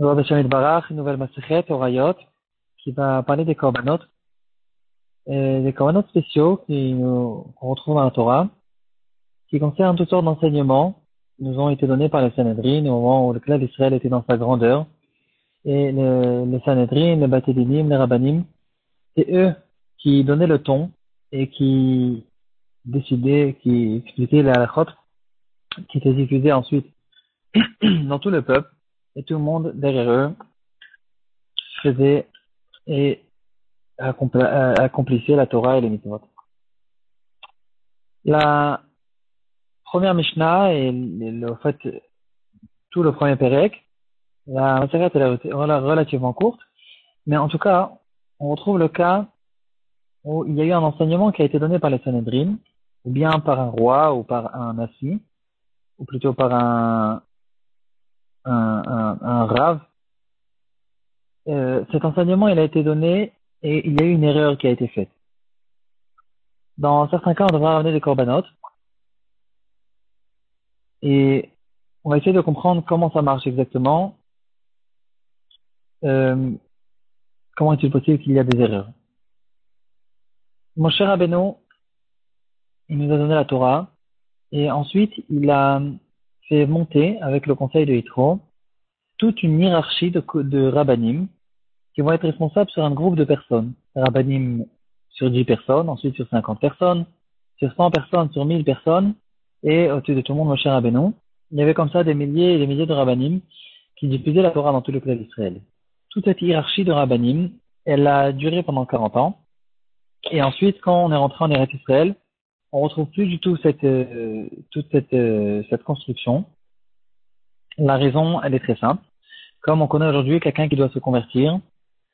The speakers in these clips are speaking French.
Loi Hashem Yitbarach, une nouvelle Masechet, Orayot, qui va parler des korbanot, des korbanot spéciaux qu'on retrouve dans la Torah, qui concernent toutes sortes d'enseignements qui nous ont été donnés par les Sanhedrin au moment où le clan d'Israël était dans sa grandeur. Et les Sanhedrin, les Batelinim, les Rabbanim, c'est eux qui donnaient le ton et qui décidaient, qui expliquaient la halachot, qui étaient diffusés ensuite dans tout le peuple, et tout le monde derrière eux faisait et accomplissait la Torah et les mitzvot. La première Mishnah et en fait tout le premier Pérec, la Masechet est relativement courte, mais en tout cas, on retrouve le cas où il y a eu un enseignement qui a été donné par les Sanhedrin, ou bien par un roi ou par un nasi, ou plutôt par un rave. Cet enseignement, il a été donné et il y a eu une erreur qui a été faite. Dans certains cas, on devra ramener des korbanot et on va essayer de comprendre comment ça marche exactement. Comment est-il possible qu'il y a des erreurs? Moshe Rabbeinu, il nous a donné la Torah et ensuite il a fait monter avec le conseil de Yitro toute une hiérarchie de rabbanim qui vont être responsables sur un groupe de personnes. Rabbanim sur 10 personnes, ensuite sur 50 personnes, sur 100 personnes, sur 1000 personnes, et au-dessus de tout le monde, Moshe Rabbeinu. Il y avait comme ça des milliers et des milliers de rabbanim qui diffusaient la Torah dans tout le clan d'Israël. Toute cette hiérarchie de rabbanim, elle a duré pendant 40 ans. Et ensuite, quand on est rentré en Eretz Israël, on retrouve plus du tout cette construction. La raison, elle est très simple. Comme on connaît aujourd'hui quelqu'un qui doit se convertir,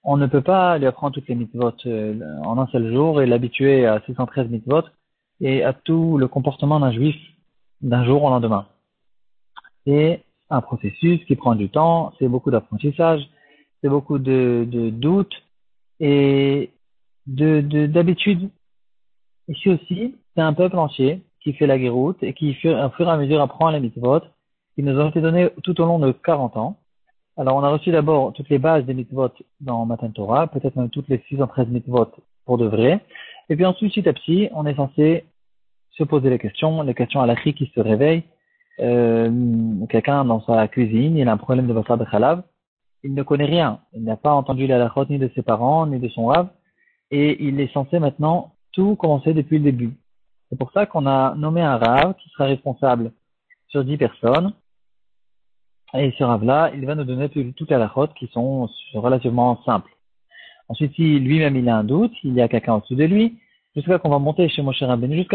on ne peut pas lui apprendre toutes les mitzvot en un seul jour et l'habituer à 613 mitzvot et à tout le comportement d'un juif d'un jour au lendemain. C'est un processus qui prend du temps, c'est beaucoup d'apprentissage, c'est beaucoup de doutes et d'habitude. Ici aussi, c'est un peuple entier qui fait la guéroute et qui, au fur et à mesure, apprend les mitzvot qui nous ont été donnés tout au long de 40 ans. Alors, on a reçu d'abord toutes les bases des mitzvot dans Matan Torah, peut-être même toutes les 613 mitzvot pour de vrai. Et puis ensuite, petit à petit, on est censé se poser les questions à l'achri qui se réveille. Quelqu'un dans sa cuisine, il a un problème de basar de chalav, il ne connaît rien. Il n'a pas entendu la halachot ni de ses parents, ni de son rav, et il est censé maintenant tout commencer depuis le début. C'est pour ça qu'on a nommé un rav qui sera responsable sur 10 personnes. Et ce rav-là, il va nous donner toutes les halachot qui sont relativement simples. Ensuite, si lui-même il a un doute, il y a quelqu'un au-dessus de lui, jusqu'à qu'on va monter chez Moshe Rabbeinu,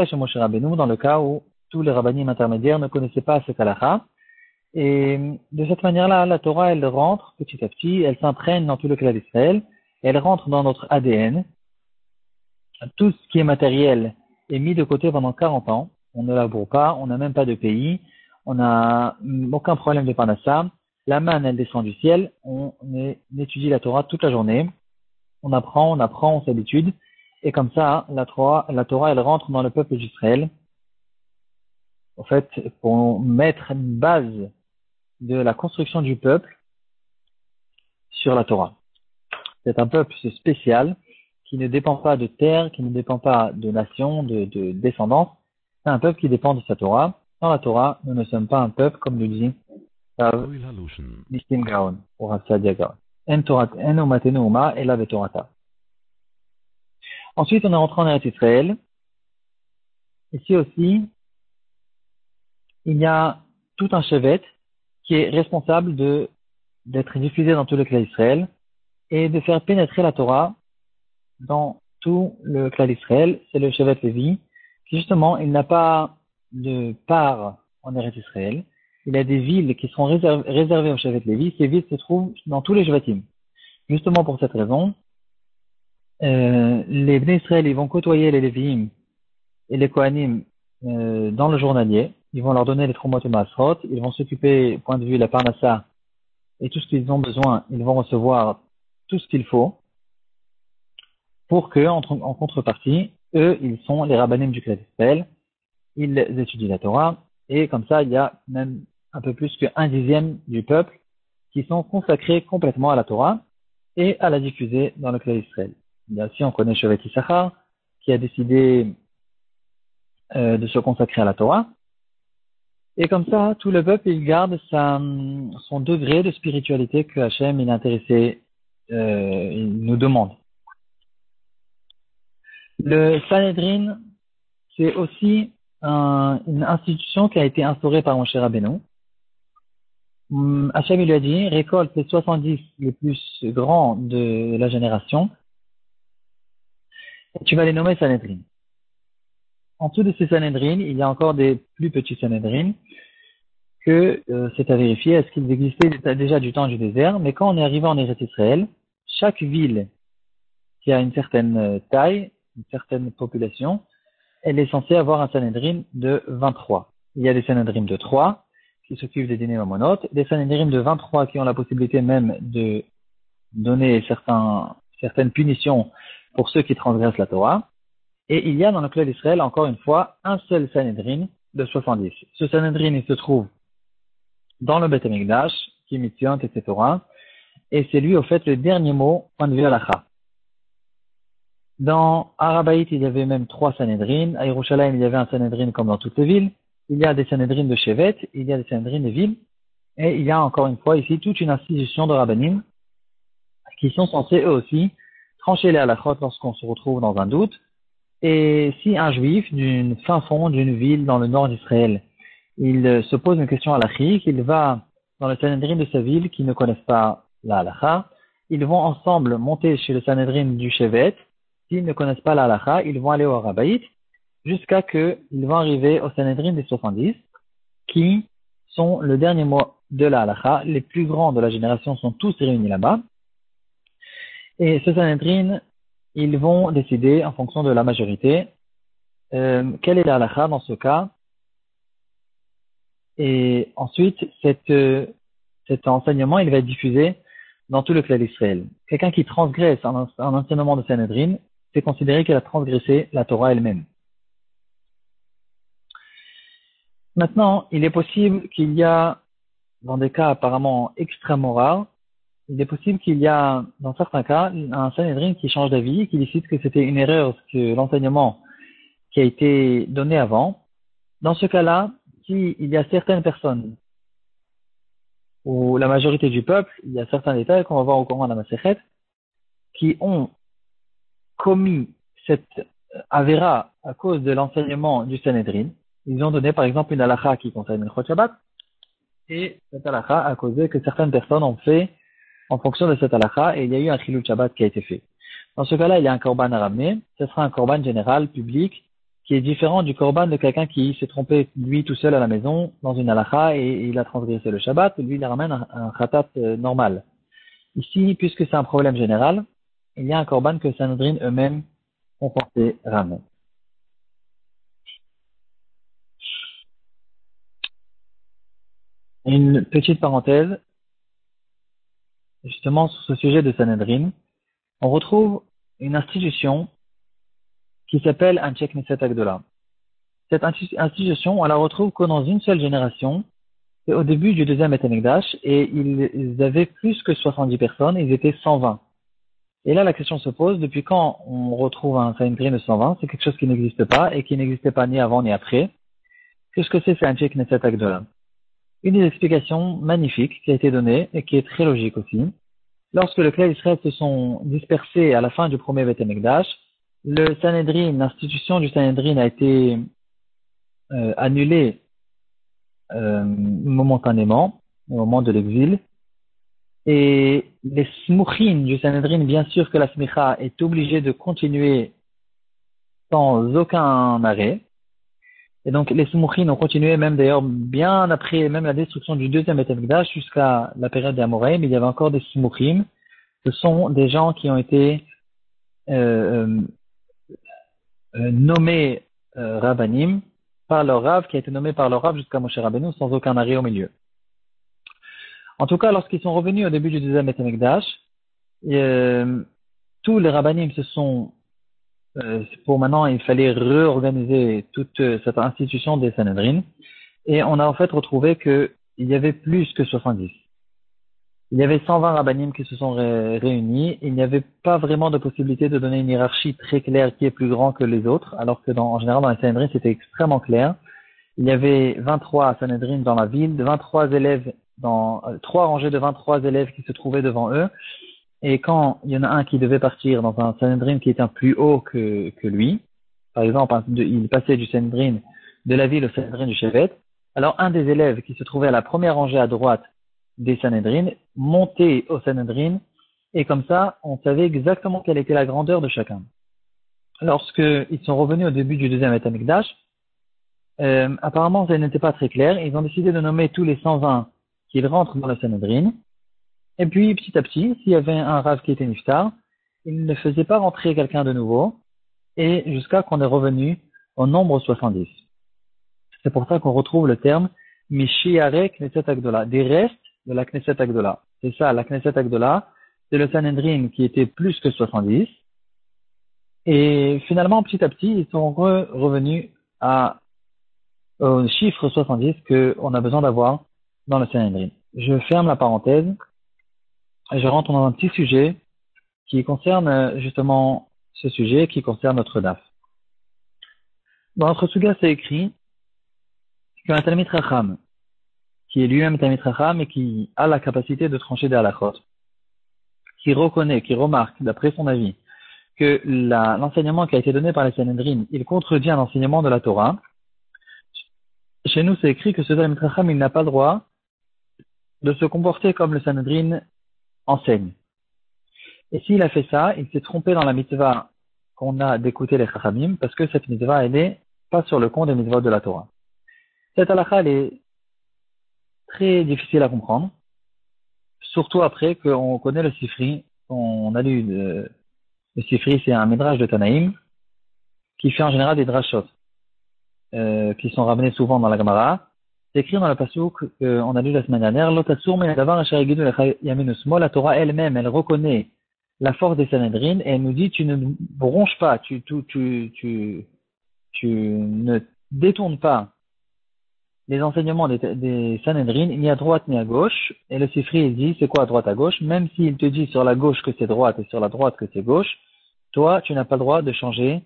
dans le cas où tous les rabbanim intermédiaires ne connaissaient pas cette halakha. Et de cette manière-là, la Torah, elle rentre petit à petit, elle s'imprègne dans tout le clan d'Israël, elle rentre dans notre ADN. Tout ce qui est matériel est mis de côté pendant 40 ans. On ne laboure pas, on n'a même pas de pays, on n'a aucun problème de parnassa. La manne, elle descend du ciel, on étudie la Torah toute la journée. On apprend, on s'habitue. Et comme ça, la Torah, elle rentre dans le peuple d'Israël. En fait, pour mettre une base de la construction du peuple sur la Torah. C'est un peuple spécial qui ne dépend pas de terre, qui ne dépend pas de nation, de descendance. C'est un peuple qui dépend de sa Torah. Sans la Torah, nous ne sommes pas un peuple, comme nous dit Nissim Gaon, ou Rav Sadia Gaon. En umatenu uma ela vetorata. Ensuite, on est rentré en Eretz Israël. Ici aussi, il y a tout un chevet qui est responsable d'être diffusé dans tout le clan d'Israël et de faire pénétrer la Torah dans tout le clan d'Israël. C'est le chevet Lévi, qui justement, il n'a pas de part en Eretz Israël. Il y a des villes qui seront réservées au chevet Lévi. Ces villes se trouvent dans tous les Shevatim. Justement pour cette raison, les Bnei Israël, ils vont côtoyer les Léviim et les Kohanim dans le journalier. Ils vont leur donner les Trumot et Maasrot. Ils vont s'occuper, point de vue la Parnassa et tout ce qu'ils ont besoin. Ils vont recevoir tout ce qu'il faut pour que, en contrepartie, eux, ils sont les rabbanim du clan d'Israël. Ils étudient la Torah et comme ça, il y a même un peu plus qu'un dixième du peuple qui sont consacrés complètement à la Torah et à la diffuser dans le clan d'Israël. Bien sûr, on connaît Shevet Issachar, qui a décidé de se consacrer à la Torah. Et comme ça, tout le peuple, il garde son degré de spiritualité que Hachem, il est intéressé, il nous demande. Le Sanhedrin, c'est aussi une institution qui a été instaurée par Moshe Rabbeinu. Hachem, il lui a dit, récolte les 70 les plus grands de la génération, et tu vas les nommer Sanhedrin. En dessous de ces Sanhedrin, il y a encore des plus petits Sanhedrin que c'est à vérifier. Est-ce qu'ils existaient déjà du temps du désert? Mais quand on est arrivé en Eretz Israël, chaque ville qui a une certaine taille, une certaine population, elle est censée avoir un Sanhedrin de 23. Il y a des Sanhedrin de 3 qui s'occupent des dîners mamonotes, des Sanhedrin de 23 qui ont la possibilité même de donner certaines punitions pour ceux qui transgressent la Torah. Et il y a dans le clan d'Israël, encore une fois, un seul Sanhedrin de 70. Ce Sanhedrin, il se trouve dans le Beth Amikdash, qui est Mitzion, etc. Et c'est lui, au fait, le dernier mot, point de vue halakha. Dans Arabaït, il y avait même 3 Sanhedrin. À Yerushalayim, il y avait un Sanhedrin comme dans toutes les villes. Il y a des Sanhedrin de Shevet, il y a des Sanhedrin de villes. Et il y a encore une fois ici toute une institution de Rabbanim qui sont censés eux aussi trancher les halakhot lorsqu'on se retrouve dans un doute. Et si un juif d'une fin fond d'une ville dans le nord d'Israël, il se pose une question halachique, il va dans le Sanhedrin de sa ville qui ne connaissent pas la halakha, ils vont ensemble monter chez le Sanhedrin du Shevet. S'ils ne connaissent pas la halakha, ils vont aller au Arabaït jusqu'à qu'ils vont arriver au Sanhedrin des 70 qui sont le dernier mot de la halakha. Les plus grands de la génération sont tous réunis là-bas. Et ce Sanhedrin, ils vont décider en fonction de la majorité quelle est la halakha dans ce cas. Et ensuite, cet enseignement, il va être diffusé dans tout le clan d'Israël. Quelqu'un qui transgresse un enseignement de Sanhedrin, c'est considéré qu'il a transgressé la Torah elle-même. Maintenant, il est possible qu'il y a, dans des cas apparemment extrêmement rares, il est possible qu'il y a, dans certains cas, un Sanhedrin qui change d'avis, qui décide que c'était une erreur que l'enseignement qui a été donné avant. Dans ce cas-là, s'il y a certaines personnes, ou la majorité du peuple, il y a certains détails qu'on va voir au courant de la Masechet, qui ont commis cette avéra à cause de l'enseignement du Sanhedrin. Ils ont donné par exemple une halakha qui concerne le Chot Shabbat, et cette halakha a causé que certaines personnes ont fait en fonction de cette halakha, et il y a eu un Chilul Shabbat qui a été fait. Dans ce cas-là, il y a un korban à ramener. Ce sera un korban général, public, qui est différent du korban de quelqu'un qui s'est trompé lui tout seul à la maison dans une halakha et il a transgressé le Shabbat. Lui, il ramène un khatat normal. Ici, puisque c'est un problème général, il y a un korban que Sanhedrin eux-mêmes ont porté ramener. Une petite parenthèse, justement sur ce sujet de Sanhedrin, on retrouve une institution qui s'appelle Anshe Knesset Agdola. Cette institution, on la retrouve que dans une seule génération, c'est au début du deuxième Beth Amikdash, et ils avaient plus que 70 personnes, ils étaient 120. Et là, la question se pose, depuis quand on retrouve un Sanhedrin de 120? C'est quelque chose qui n'existe pas, et qui n'existait pas ni avant ni après. Qu'est-ce que c'est Anshe Knesset Agdola? Une des explications magnifiques qui a été donnée, et qui est très logique aussi, lorsque le clan d'Israël se sont dispersés à la fin du premier Beth Amikdash, le Sanhedrin, l'institution du Sanhedrin a été annulée momentanément, au moment de l'exil. Et les smouchines du Sanhedrin, bien sûr que la smicha est obligée de continuer sans aucun arrêt. Et donc les smouchines ont continué même d'ailleurs bien après même la destruction du deuxième Beth Amikdash jusqu'à la période des Amoraïm, il y avait encore des smouchines. Ce sont des gens qui ont été nommés Rabbanim par leur Rav, qui a été nommé par leur Rav jusqu'à Moshe Rabbeinu sans aucun arrêt au milieu. En tout cas, lorsqu'ils sont revenus au début du deuxième Beth Amikdash, tous les Rabbanim se sont, pour maintenant, il fallait réorganiser toute cette institution des Sanhedrin, et on a en fait retrouvé qu'il y avait plus que 70. Il y avait 120 rabbanim qui se sont réunis. Il n'y avait pas vraiment de possibilité de donner une hiérarchie très claire qui est plus grand que les autres, alors que en général dans les Sanhedrin c'était extrêmement clair. Il y avait 23 Sanhedrin dans la ville, de 23 élèves trois rangées de 23 élèves qui se trouvaient devant eux. Et quand il y en a un qui devait partir dans un Sanhedrin qui était un plus haut que lui, par exemple, il passait du Sanhedrin de la ville au Sanhedrin du Shevet, alors un des élèves qui se trouvait à la première rangée à droite des Sanhedrin montait au Sanhedrin, et comme ça, on savait exactement quelle était la grandeur de chacun. Lorsqu'ils sont revenus au début du deuxième Beth Amikdash, apparemment ça n'était pas très clair, ils ont décidé de nommer tous les 120 qu'ils rentrent dans le Sanhedrin, et puis petit à petit, s'il y avait un Rav qui était niftar, il ne faisait pas rentrer quelqu'un de nouveau, et jusqu'à qu'on est revenu au nombre 70. C'est pour ça qu'on retrouve le terme Mishiare Knesset Agdola, des restes de la Knesset Agdola. C'est ça, la Knesset Agdola, c'est le Sanhedrin qui était plus que 70. Et finalement, petit à petit, ils sont revenus au chiffre 70 qu'on a besoin d'avoir dans le Sanhedrin. Je ferme la parenthèse et je rentre dans un petit sujet qui concerne justement ce sujet qui concerne notre DAF. Dans notre Suga, c'est écrit qu'un Talmid Chacham, qui est lui-même Talmid Chacham et qui a la capacité de trancher des halachot, qui reconnaît, qui remarque, d'après son avis, que l'enseignement qui a été donné par les Sanhedrin, il contredit un enseignement de la Torah. Chez nous, c'est écrit que ce Talmid Chacham, il n'a pas le droit de se comporter comme le Sanhedrin enseigne. Et s'il a fait ça, il s'est trompé dans la mitzvah qu'on a d'écouter les Chachamim, parce que cette mitzvah, elle est pas sur le compte des mitzvahs de la Torah. Cette halakha, elle est très difficile à comprendre, surtout après qu'on connaît le Sifri. On a lu le Sifri, c'est un midrash de Tanaïm, qui fait en général des drashot, qui sont ramenés souvent dans la Gemara. C'est écrit dans le pasuk qu'on a lu la semaine dernière, Lotasur min hadavar asher yagidu lecha yaminu shmol. La Torah elle-même, elle reconnaît la force des Sanhedrin et elle nous dit, tu ne bronches pas, tu ne détournes pas les enseignements des Sanhedrin, ni à droite ni à gauche. Et le Sifri, il dit, c'est quoi à droite à gauche? Même s'il te dit sur la gauche que c'est droite et sur la droite que c'est gauche, toi, tu n'as pas le droit de changer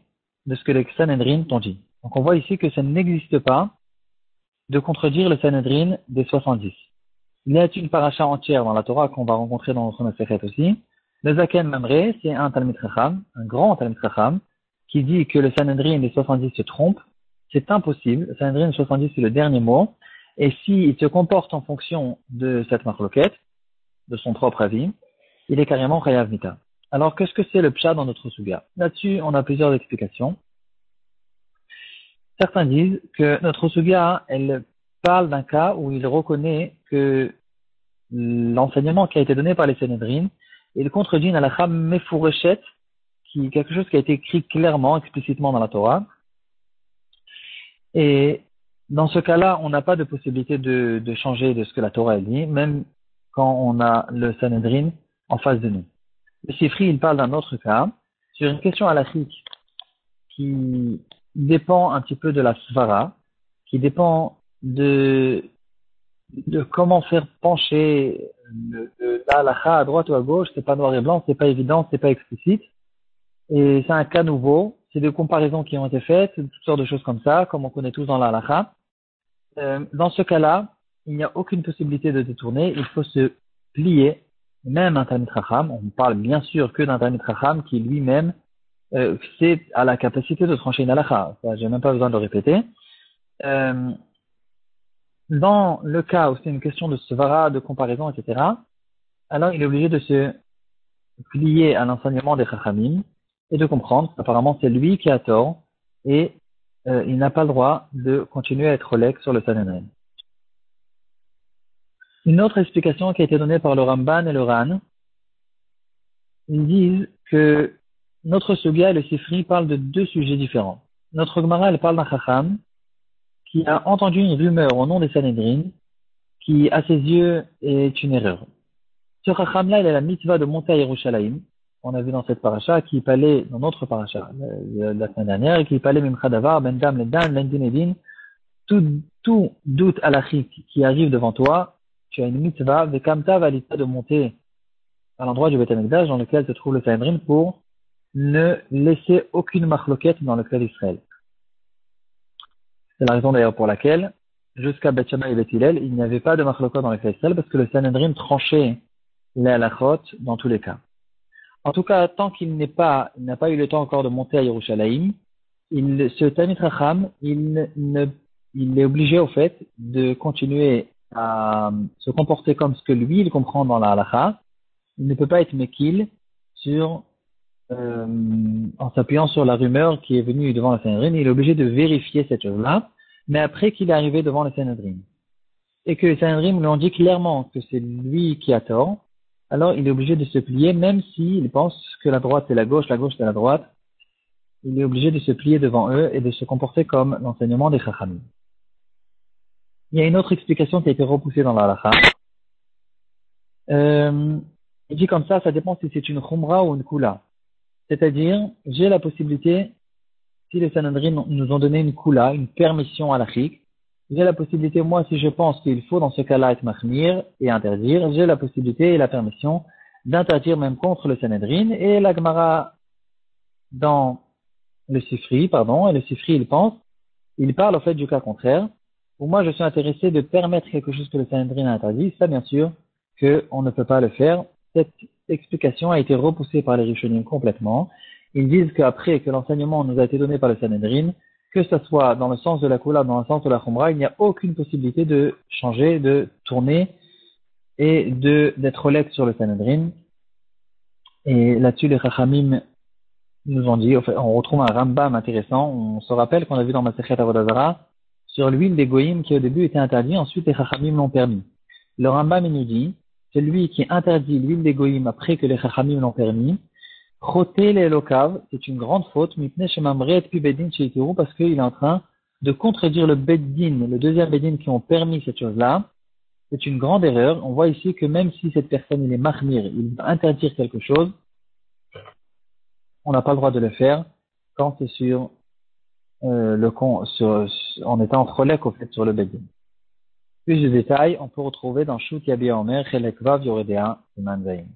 de ce que les Sanhedrin t'ont dit. Donc on voit ici que ça n'existe pas de contredire le Sanhedrin des 70. Il y a une paracha entière dans la Torah qu'on va rencontrer dans notre Masechet aussi. Le Zaken Mamre, c'est un Talmid Chacham, un grand Talmid Chacham, qui dit que le Sanhedrin des 70 se trompe. C'est impossible. Le Sanhedrin des 70, c'est le dernier mot. Et s'il se comporte en fonction de cette marloquette, de son propre avis, il est carrément Chayav Mita. Alors, qu'est-ce que c'est le Pshat dans notre Suga? Là-dessus, on a plusieurs explications. Certains disent que notre Suga, elle parle d'un cas où il reconnaît que l'enseignement qui a été donné par les Sanhedrin, il contredit une halakha mefureshet, quelque chose qui a été écrit clairement, explicitement dans la Torah. Et dans ce cas-là, on n'a pas de possibilité de changer de ce que la Torah a dit, même quand on a le Sanhedrin en face de nous. Le Sifri, il parle d'un autre cas, sur une question halakhique qui dépend un petit peu de la svara, qui dépend de comment faire pencher la halakha à droite ou à gauche. C'est pas noir et blanc, c'est pas évident, c'est pas explicite. Et c'est un cas nouveau. C'est des comparaisons qui ont été faites, toutes sortes de choses comme ça, comme on connaît tous dans la halakha. Dans ce cas-là, il n'y a aucune possibilité de détourner. Il faut se plier, même un Talmid Chacham. On parle bien sûr que d'un Talmid Chacham qui lui-même c'est à la capacité de trancher une halakha. Ça, j'ai même pas besoin de le répéter. Dans le cas où c'est une question de svara, de comparaison, etc., alors il est obligé de se plier à l'enseignement des Chachamim et de comprendre qu'apparemment c'est lui qui a tort et il n'a pas le droit de continuer à être relègue sur le Sanhedrin. Une autre explication qui a été donnée par le Ramban et le Ran, ils disent que notre Sugya et le Sifri parlent de deux sujets différents. Notre Gemara, elle parle d'un Chacham qui a entendu une rumeur au nom des Sanhedrin qui, à ses yeux, est une erreur. Ce Chacham-là, il a la mitzvah de monter à Yerushalayim. On a vu dans cette paracha, qui parlait, dans notre paracha, la semaine dernière, qui parlait Mimchadavar, Ben Dam, Ledam, Lendin Edin, tout doute halachique qui arrive devant toi, tu as une mitzvah, vekamta valita de monter à l'endroit du Beth Amikdash dans lequel se trouve le Sanhedrin pour ne laisser aucune marloquette dans le clan d'Israël. C'est la raison d'ailleurs pour laquelle, jusqu'à Beth Shammai et Beth Hillel, il n'y avait pas de marloquette dans le clan d'Israël parce que le Sanhedrin tranchait les halachot dans tous les cas. En tout cas, tant qu'il n'a pas eu le temps encore de monter à Yerushalayim, ce Talmid Chacham, il est obligé au fait de continuer à se comporter comme ce que lui il comprend dans la halacha. Il ne peut pas être mekil en s'appuyant sur la rumeur qui est venue devant le Sanhedrin. Il est obligé de vérifier cette chose-là, mais après qu'il est arrivé devant le Sanhedrin. Et que le Sanhedrin lui ont dit clairement que c'est lui qui a tort, alors il est obligé de se plier, même s'il pense que la droite c'est la gauche c'est la droite. Il est obligé de se plier devant eux et de se comporter comme l'enseignement des Chachamim. Il y a une autre explication qui a été repoussée dans la halakha. Il dit comme ça dépend si c'est une khumra ou une kula. C'est-à-dire, j'ai la possibilité, si les Sanhedrin nous ont donné une kula, une permission halachique, j'ai la possibilité, moi, si je pense qu'il faut dans ce cas-là être mahmir et interdire, j'ai la possibilité et la permission d'interdire même contre le Sanhedrin. Et la Gemara dans le Sifri, et le Sifri, il parle au fait du cas contraire, où moi je suis intéressé de permettre quelque chose que le Sanhedrin a interdit. Ça, bien sûr, qu'on ne peut pas le faire. Cette explication a été repoussée par les Rishonim complètement. Ils disent qu'après que l'enseignement nous a été donné par le Sanhedrin, que ce soit dans le sens de la Kula, dans le sens de la Khumra, il n'y a aucune possibilité de changer, de tourner et d'être relègue sur le Sanhedrin. Et là-dessus, les Chachamim nous ont dit, on retrouve un Rambam intéressant. On se rappelle qu'on a vu dans Masechet Avodah Zarah sur l'huile des goïm qui au début était interdite, ensuite les Chachamim l'ont permis. Le Rambam il nous dit, celui qui interdit l'huile des goïm après que les Chachamim l'ont permis, Choté les lokav, c'est une grande faute, mitne shemamre et pi bedin sheitiru, parce qu'il est en train de contredire le beddin, le deuxième beddin qui ont permis cette chose-là. C'est une grande erreur. On voit ici que même si cette personne il est mahmir, il va interdire quelque chose, on n'a pas le droit de le faire quand c'est sur en étant relèque au fait sur le beddin. Plus de détails, on peut retrouver dans Shut Yabia Omer, Chelek Vav Yoredea, Iman Zayin.